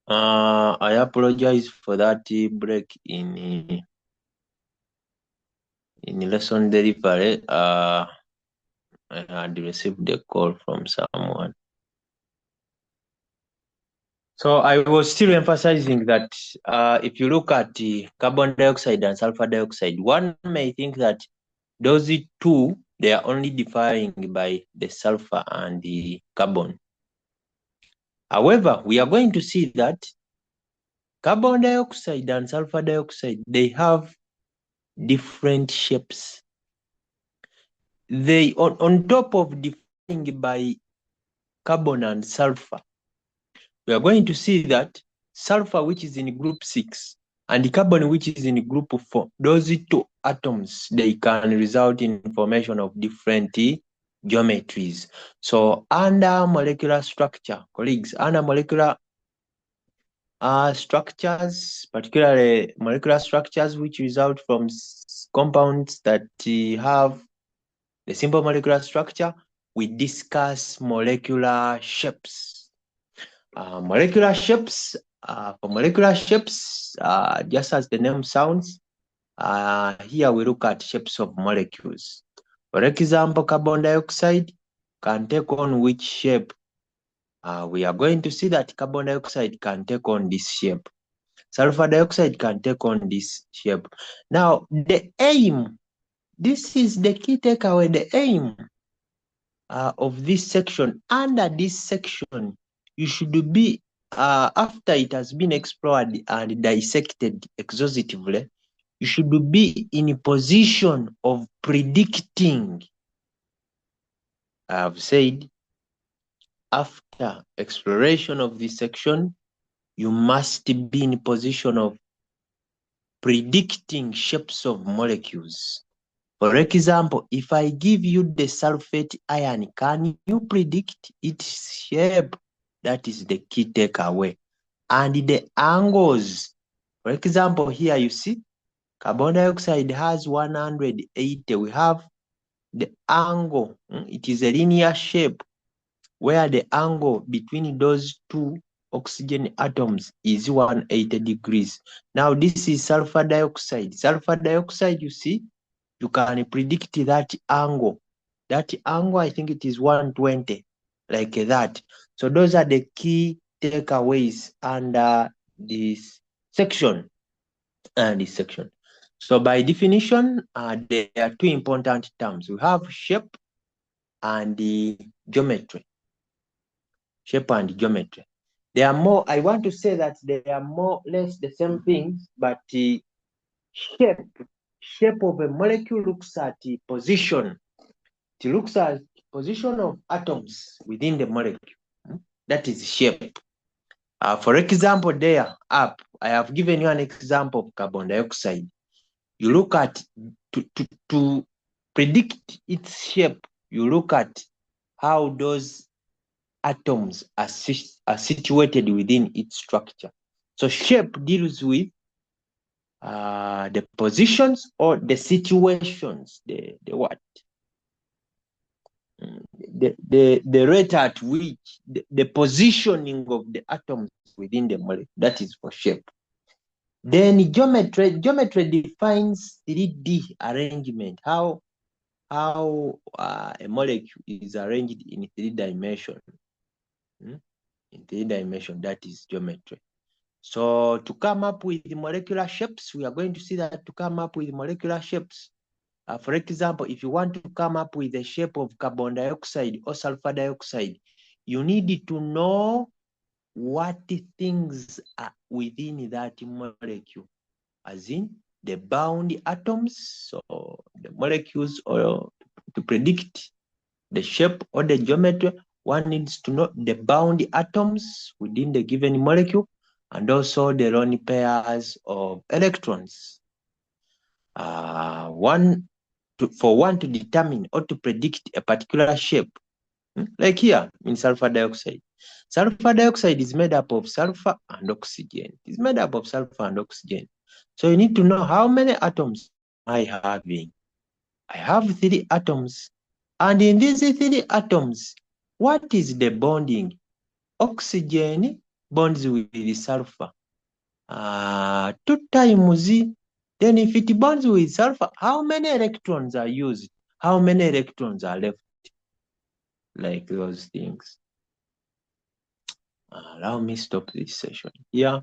I apologize for that break in lesson delivery. I had received a call from someone. So I was still emphasizing that if you look at carbon dioxide and sulfur dioxide, one may think that those two, they are only differing by the sulfur and the carbon. However, we are going to see that carbon dioxide and sulfur dioxide, they have different shapes. They on top of differing by carbon and sulfur, we are going to see that sulfur, which is in group 6, and carbon, which is in group 4, those two atoms, they can result in formation of different geometries. So under molecular structure, colleagues, under molecular structures, particularly molecular structures which result from compounds that have the simple molecular structure, we discuss molecular shapes. Molecular shapes, for molecular shapes, just as the name sounds, here we look at shapes of molecules. For example, carbon dioxide can take on which shape? We are going to see that carbon dioxide can take on this shape. Sulfur dioxide can take on this shape. Now, the aim, this is the key takeaway, the aim of this section. Under this section, you should be, after it has been explored and dissected exhaustively, you should be in a position of predicting. I've said, after exploration of this section, you must be in a position of predicting shapes of molecules. For example, if I give you the sulfate ion, can you predict its shape? That is the key takeaway. And the angles, for example, here you see carbon dioxide has 180. We have the angle. It is a linear shape where the angle between those two oxygen atoms is 180 degrees. Now this is sulfur dioxide. Sulfur dioxide, you see, you can predict that angle. That angle, I think it is 120, like that. So those are the key takeaways under this section. So by definition, there are two important terms. We have shape and the geometry. Shape and geometry. They are more, I want to say that they are more or less the same things, but the shape of a molecule looks at the position. It looks at position of atoms within the molecule. That is shape. For example, there up, I have given you an example of carbon dioxide. You look at, to predict its shape, you look at how those atoms are situated within its structure. So shape deals with the positions or the situations, the what? The rate at which the positioning of the atoms within the molecule, that is for shape. Then geometry defines 3D arrangement, how a molecule is arranged in 3 dimensions. In 3 dimensions, that is geometry. So to come up with the molecular shapes, we are going to see that to come up with molecular shapes. For example, if you want to come up with the shape of carbon dioxide or sulfur dioxide, you need to know what things are within that molecule, as in the bound atoms, so the molecules, or to predict the shape or the geometry, one needs to know the bound atoms within the given molecule and also the lone pairs of electrons. For one to determine or to predict a particular shape, like here in sulfur dioxide. Sulfur dioxide is made up of sulfur and oxygen. It's made up of sulfur and oxygen. So you need to know how many atoms am I having. I have 3 atoms. And in these 3 atoms, what is the bonding? Oxygen bonds with sulfur 2 times. Then if it bonds with sulfur, how many electrons are used? How many electrons are left? Like those things. Allow me stop this session here.